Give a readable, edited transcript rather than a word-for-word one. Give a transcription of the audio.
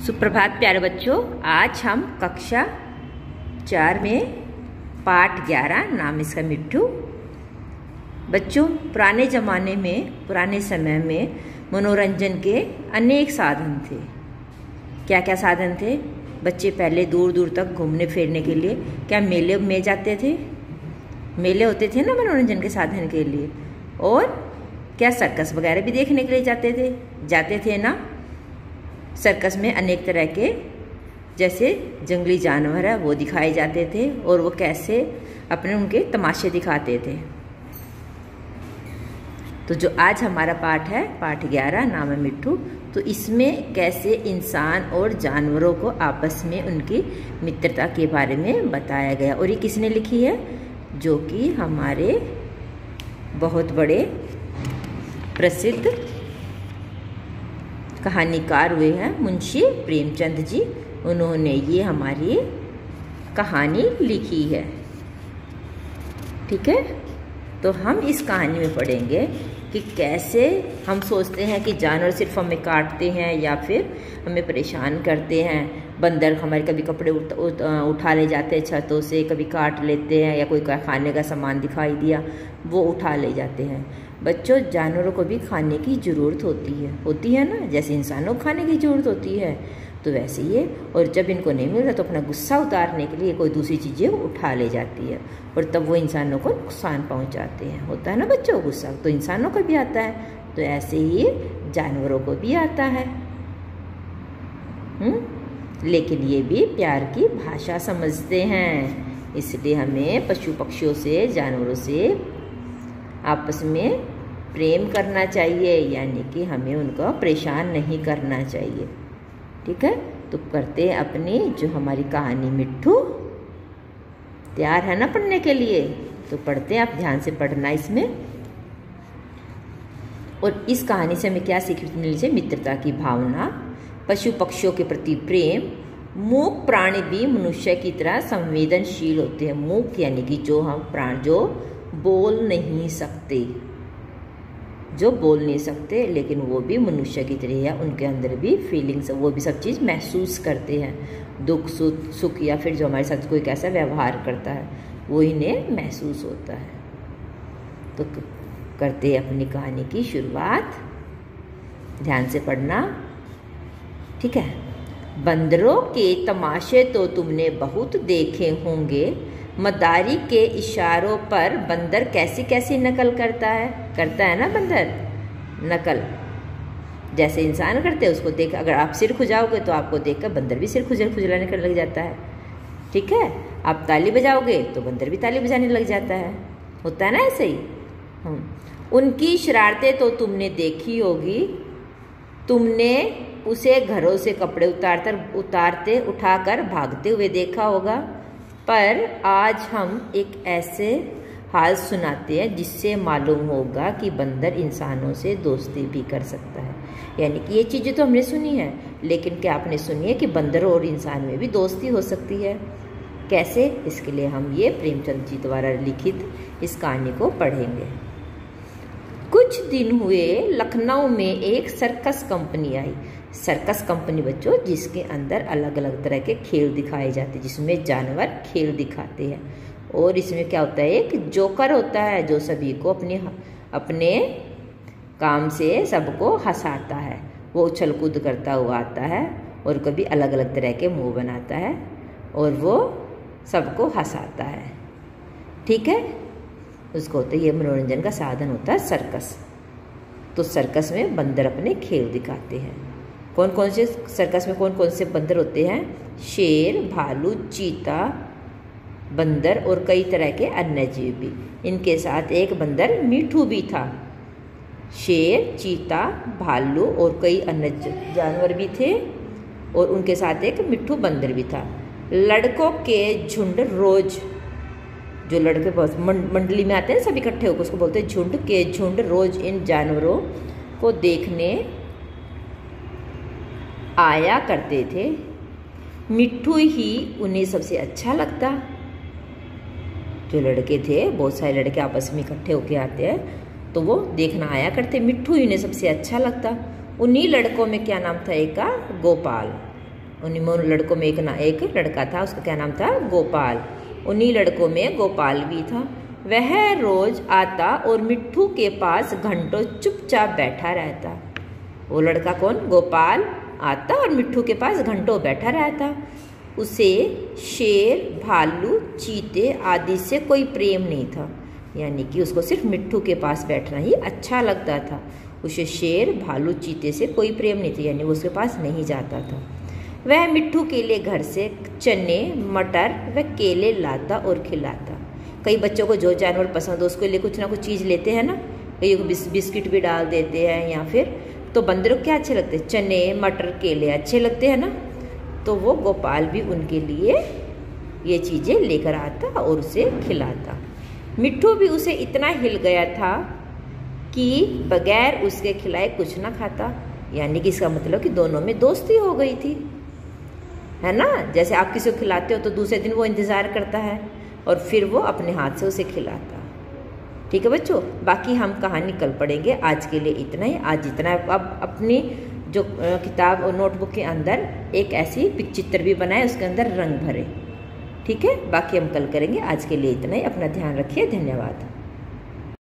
सुप्रभात प्यारे बच्चों, आज हम कक्षा 4 में पाठ 11 नाम इसका मिट्ठू। बच्चों, पुराने ज़माने में, पुराने समय में मनोरंजन के अनेक साधन थे। क्या क्या साधन थे? बच्चे पहले दूर दूर तक घूमने फिरने के लिए क्या मेले में जाते थे? मेले होते थे ना मनोरंजन के साधन के लिए। और क्या सर्कस वगैरह भी देखने के लिए जाते थे ना। सर्कस में अनेक तरह के जैसे जंगली जानवर है वो दिखाए जाते थे और वो कैसे अपने उनके तमाशे दिखाते थे। तो जो आज हमारा पाठ है, पाठ 11 नाम है मिट्ठू, तो इसमें कैसे इंसान और जानवरों को आपस में उनकी मित्रता के बारे में बताया गया। और ये किसने लिखी है? जो कि हमारे बहुत बड़े प्रसिद्ध कहानीकार हुए हैं मुंशी प्रेमचंद जी। उन्होंने ये हमारी कहानी लिखी है। ठीक है, तो हम इस कहानी में पढ़ेंगे कि कैसे हम सोचते हैं कि जानवर सिर्फ हमें काटते हैं या फिर हमें परेशान करते हैं। बंदर हमारे कभी कपड़े उठा ले जाते हैं छतों से, कभी काट लेते हैं, या कोई खाने का सामान दिखाई दिया वो उठा ले जाते हैं। बच्चों, जानवरों को भी खाने की ज़रूरत होती है ना, जैसे इंसानों को खाने की ज़रूरत होती है, तो वैसे ही है। और जब इनको नहीं मिलता तो अपना गुस्सा उतारने के लिए कोई दूसरी चीज़ें उठा ले जाती है और तब वो इंसानों को नुकसान पहुंचाते हैं। होता है ना बच्चों, गुस्सा तो इंसानों को भी आता है, तो ऐसे ही जानवरों को भी आता है। लेकिन ये भी प्यार की भाषा समझते हैं, इसलिए हमें पशु पक्षियों से, जानवरों से आपस में प्रेम करना चाहिए, यानी कि हमें उनको परेशान नहीं करना चाहिए। ठीक है, तो करते हैं अपनी जो हमारी कहानी मिट्ठू। तैयार है ना पढ़ने के लिए? तो पढ़ते हैं, आप ध्यान से पढ़ना इसमें। और इस कहानी से हमें क्या सीखने मिली है? मित्रता की भावना, पशु पक्षियों के प्रति प्रेम। मूक प्राणी भी मनुष्य की तरह संवेदनशील होते हैं। मूक यानी कि जो हम प्राण जो बोल नहीं सकते, लेकिन वो भी मनुष्य की तरह है, उनके अंदर भी फीलिंग्स, वो भी सब चीज़ महसूस करते हैं। दुख सुख या फिर जो हमारे साथ कोई कैसा व्यवहार करता है वो इन्हें महसूस होता है। तो करते हैं अपनी कहानी की शुरुआत। ध्यान से पढ़ना, ठीक है। बंदरों के तमाशे तो तुमने बहुत देखे होंगे। मदारी के इशारों पर बंदर कैसी कैसी नकल करता है ना बंदर, नकल जैसे इंसान करते हैं उसको देख। अगर आप सिर खुजाओगे तो आपको देखकर बंदर भी सिर खुजलाने कर लग जाता है। ठीक है, आप ताली बजाओगे तो बंदर भी ताली बजाने लग जाता है। होता है ना ऐसे ही। उनकी शरारतें तो तुमने देखी होगी। तुमने उसे घरों से कपड़े उठाकर भागते हुए देखा होगा। पर आज हम एक ऐसे हाल सुनाते हैं जिससे मालूम होगा कि बंदर इंसानों से दोस्ती भी कर सकता है। यानी कि ये चीज़ें तो हमने सुनी है, लेकिन क्या आपने सुनी है कि बंदर और इंसान में भी दोस्ती हो सकती है? कैसे? इसके लिए हम ये प्रेमचंद जी द्वारा लिखित इस कहानी को पढ़ेंगे। कुछ दिन हुए लखनऊ में एक सर्कस कंपनी आई। सर्कस कंपनी बच्चों, जिसके अंदर अलग अलग तरह के खेल दिखाए जाते हैं, जिसमें जानवर खेल दिखाते हैं। और इसमें क्या होता है? एक जोकर होता है जो सभी को अपने काम से सबको हंसाता है। वो उछल कूद करता हुआ आता है और कभी अलग अलग तरह के मुंह बनाता है और वो सबको हंसाता है। ठीक है, उसको होता है, ये मनोरंजन का साधन होता है सर्कस। तो सर्कस में बंदर अपने खेल दिखाते हैं। कौन कौन से सर्कस में कौन कौन से बंदर होते हैं? शेर, भालू, चीता, बंदर और कई तरह के अन्य जीव भी। इनके साथ एक बंदर मिट्ठू भी था। शेर, चीता, भालू और कई अन्य जानवर भी थे और उनके साथ एक मिट्ठू बंदर भी था। लड़कों के झुंड रोज, जो लड़के बहुत मंडली में आते हैं सब इकट्ठे होकर, उसको बोलते हैं झुंड के झुंड, रोज इन जानवरों को देखने आया करते थे। मिट्ठू ही उन्हें सबसे अच्छा लगता। जो लड़के थे, बहुत सारे लड़के आपस में इकट्ठे होके आते हैं तो वो देखना आया करते। मिट्ठू ही उन्हें सबसे अच्छा लगता। उन्हीं लड़कों में क्या नाम था? एक का गोपाल। उन्हीं लड़कों में एक लड़का था, उसका क्या नाम था, गोपाल। उन्हीं लड़कों में गोपाल भी था। वह रोज आता और मिट्ठू के पास घंटों चुपचाप बैठा रहता। वो लड़का कौन, गोपाल, आता और मिट्ठू के पास घंटों बैठा रहता। उसे शेर, भालू, चीते आदि से कोई प्रेम नहीं था, यानी कि उसको सिर्फ मिट्ठू के पास बैठना ही अच्छा लगता था। उसे शेर, भालू, चीते से कोई प्रेम नहीं था, यानी वो उसके पास नहीं जाता था। वह मिट्ठू के लिए घर से चने, मटर व केले लाता और खिलाता। कई बच्चों को जो जानवर पसंद हो उसके लिए कुछ ना कुछ चीज़ लेते हैं ना, कई को बिस्किट भी डाल देते हैं, या फिर तो बंदरों को क्या अच्छे लगते हैं, चने, मटर, केले अच्छे लगते हैं ना। तो वो गोपाल भी उनके लिए ये चीज़ें लेकर आता और उसे खिलाता। मिट्ठू भी उसे इतना हिल गया था कि बगैर उसके खिलाए कुछ ना खाता, यानी कि इसका मतलब कि दोनों में दोस्ती हो गई थी, है ना। जैसे आप किसी को खिलाते हो तो दूसरे दिन वो इंतज़ार करता है और फिर वो अपने हाथ से उसे खिलाता। ठीक है बच्चों, बाकी हम कहानी कल पढ़ेंगे। आज के लिए इतना ही, आज इतना। अब अपनी जो किताब और नोटबुक के अंदर एक ऐसी चित्र भी बनाए, उसके अंदर रंग भरे। ठीक है, बाकी हम कल करेंगे। आज के लिए इतना ही, अपना ध्यान रखिए। धन्यवाद।